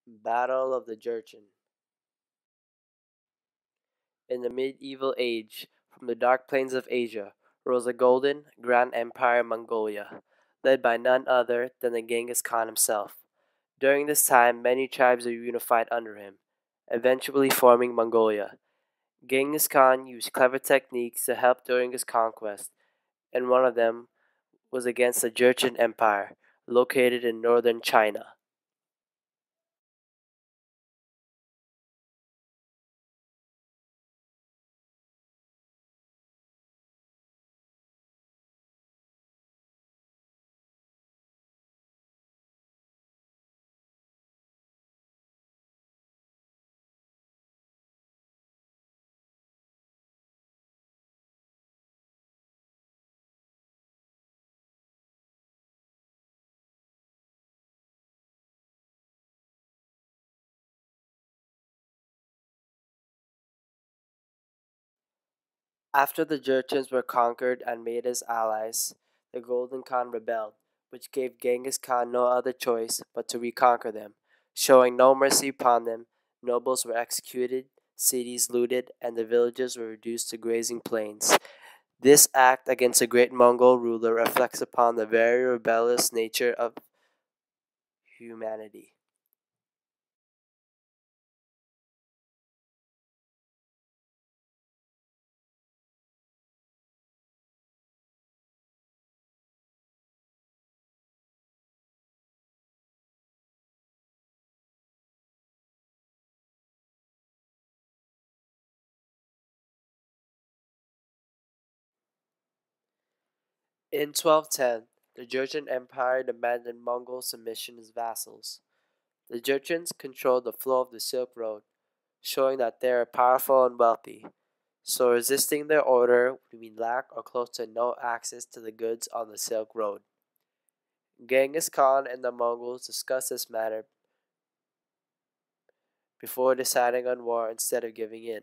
Battle of the Jurchen. In the medieval age, from the dark plains of Asia, rose a golden, grand empire Mongolia, led by none other than the Genghis Khan himself. During this time, many tribes were unified under him, eventually forming Mongolia. Genghis Khan used clever techniques to help during his conquest, and one of them was against the Jurchen Empire, located in northern China. After the Jurchens were conquered and made as allies, the Golden Khan rebelled, which gave Genghis Khan no other choice but to reconquer them. Showing no mercy upon them, nobles were executed, cities looted, and the villages were reduced to grazing plains. This act against a great Mongol ruler reflects upon the very rebellious nature of humanity. In 1210, the Jurchen Empire demanded Mongol submission as vassals. The Jurchens controlled the flow of the Silk Road, showing that they are powerful and wealthy. So resisting their order would mean lack or close to no access to the goods on the Silk Road. Genghis Khan and the Mongols discussed this matter before deciding on war instead of giving in.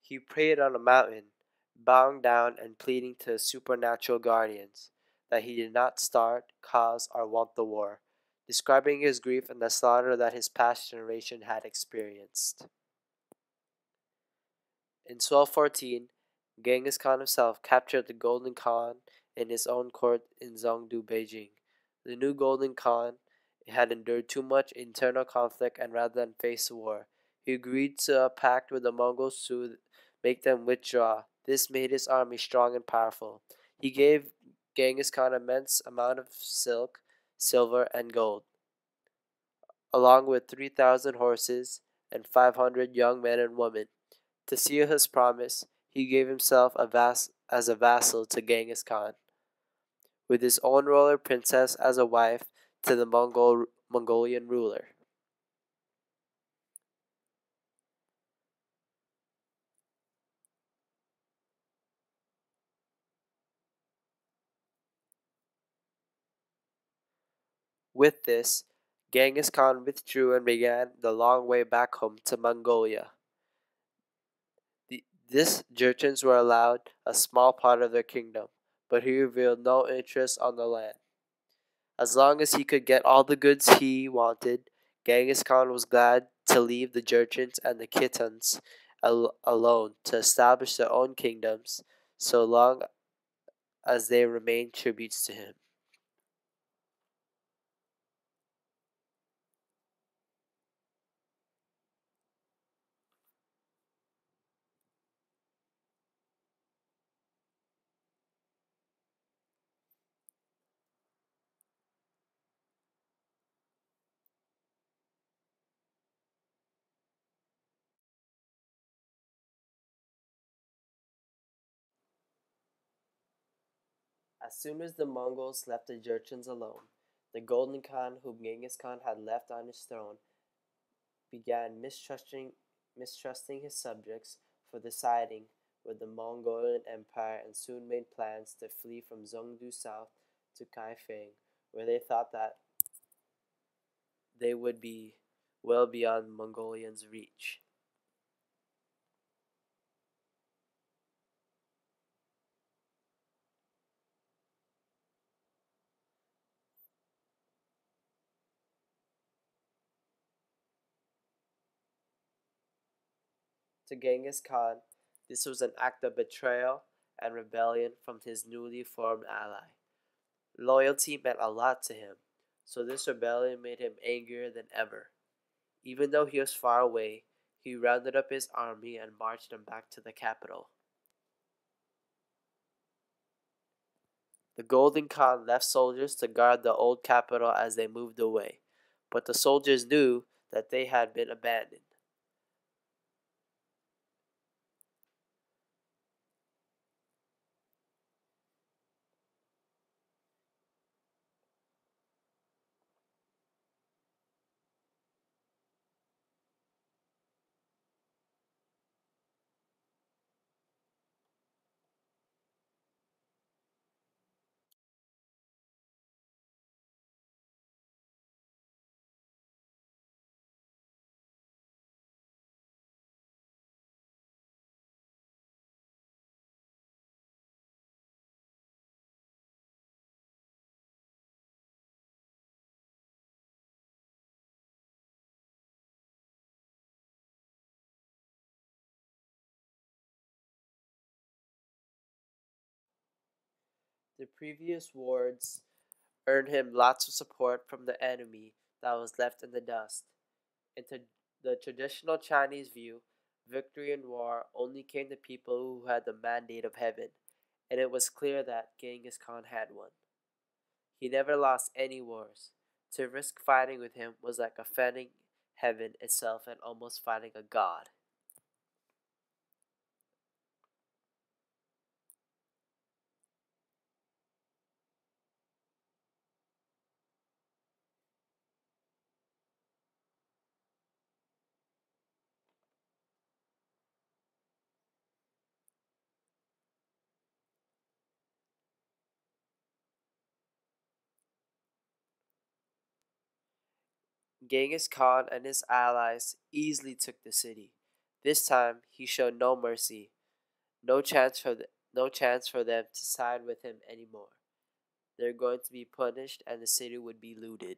He prayed on a mountain, bowing down and pleading to his supernatural guardians that he did not start, cause, or want the war, describing his grief and the slaughter that his past generation had experienced. In 1214, Genghis Khan himself captured the Golden Khan in his own court in Zhongdu, Beijing. The new Golden Khan had endured too much internal conflict, and rather than face war, he agreed to a pact with the Mongols to make them withdraw. This made his army strong and powerful. He gave Genghis Khan an immense amount of silk, silver, and gold, along with 3,000 horses and 500 young men and women. To seal his promise, he gave himself as a vassal to Genghis Khan, with his own royal princess as a wife to the Mongolian ruler. With this, Genghis Khan withdrew and began the long way back home to Mongolia. This Jurchens were allowed a small part of their kingdom, but he revealed no interest on the land. As long as he could get all the goods he wanted, Genghis Khan was glad to leave the Jurchens and the Khitans alone to establish their own kingdoms, so long as they remained tributes to him. As As soon as the Mongols left the Jurchens alone, the Golden Khan, whom Genghis Khan had left on his throne, began mistrusting his subjects for the siding with the Mongolian Empire and soon made plans to flee from Zhongdu south to Kaifeng, where they thought that they would be well beyond Mongolians' reach. To Genghis Khan, this was an act of betrayal and rebellion from his newly formed ally. Loyalty meant a lot to him, so this rebellion made him angrier than ever. Even though he was far away, he rounded up his army and marched them back to the capital. The Golden Khan left soldiers to guard the old capital as they moved away, but the soldiers knew that they had been abandoned. The previous wars earned him lots of support from the enemy that was left in the dust. Into the traditional Chinese view, victory in war only came to people who had the mandate of heaven, and it was clear that Genghis Khan had one. He never lost any wars. To risk fighting with him was like offending heaven itself and almost fighting a god. Genghis Khan and his allies easily took the city. This time he showed no mercy, no chance for them to side with him anymore. They're going to be punished and the city would be looted.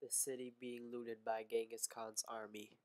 The city being looted by Genghis Khan's army.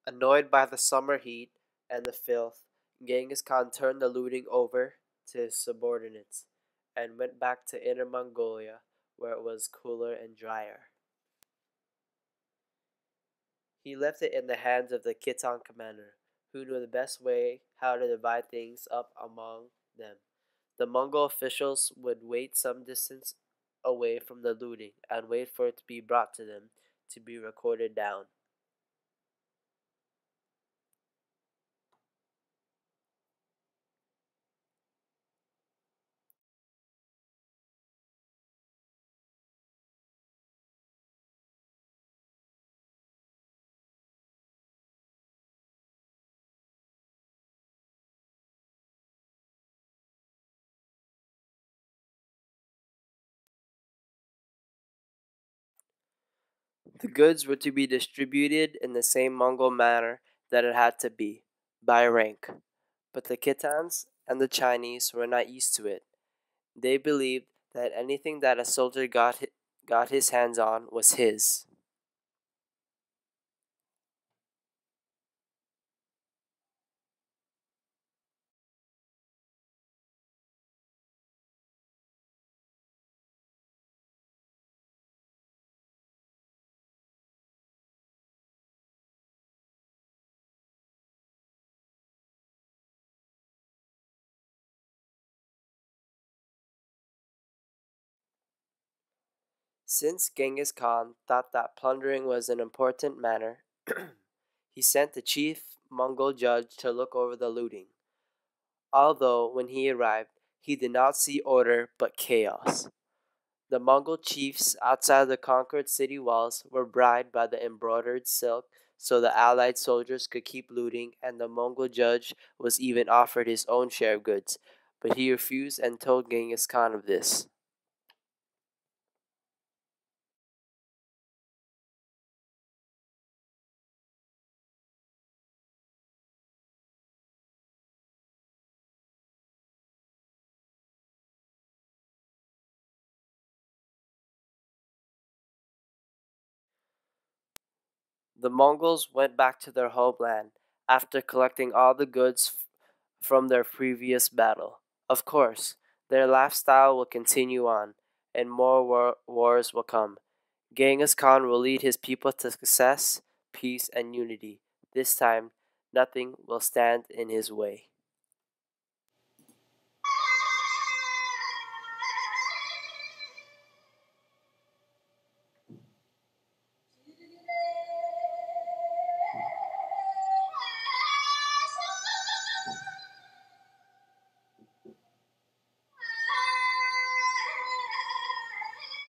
Annoyed by the summer heat and the filth, Genghis Khan turned the looting over to his subordinates and went back to Inner Mongolia where it was cooler and drier. He left it in the hands of the Khitan commander, who knew the best way how to divide things up among them. The Mongol officials would wait some distance away from the looting and wait for it to be brought to them to be recorded down. The goods were to be distributed in the same Mongol manner that it had to be, by rank. But the Khitans and the Chinese were not used to it. They believed that anything that a soldier got his hands on was his. Since Genghis Khan thought that plundering was an important matter, he sent the chief Mongol judge to look over the looting. Although, when he arrived, he did not see order but chaos. The Mongol chiefs outside the conquered city walls were bribed by the embroidered silk so the allied soldiers could keep looting, and the Mongol judge was even offered his own share of goods, but he refused and told Genghis Khan of this. The Mongols went back to their homeland after collecting all the goods from their previous battle. Of course, their lifestyle will continue on, and more wars will come. Genghis Khan will lead his people to success, peace, and unity. This time, nothing will stand in his way.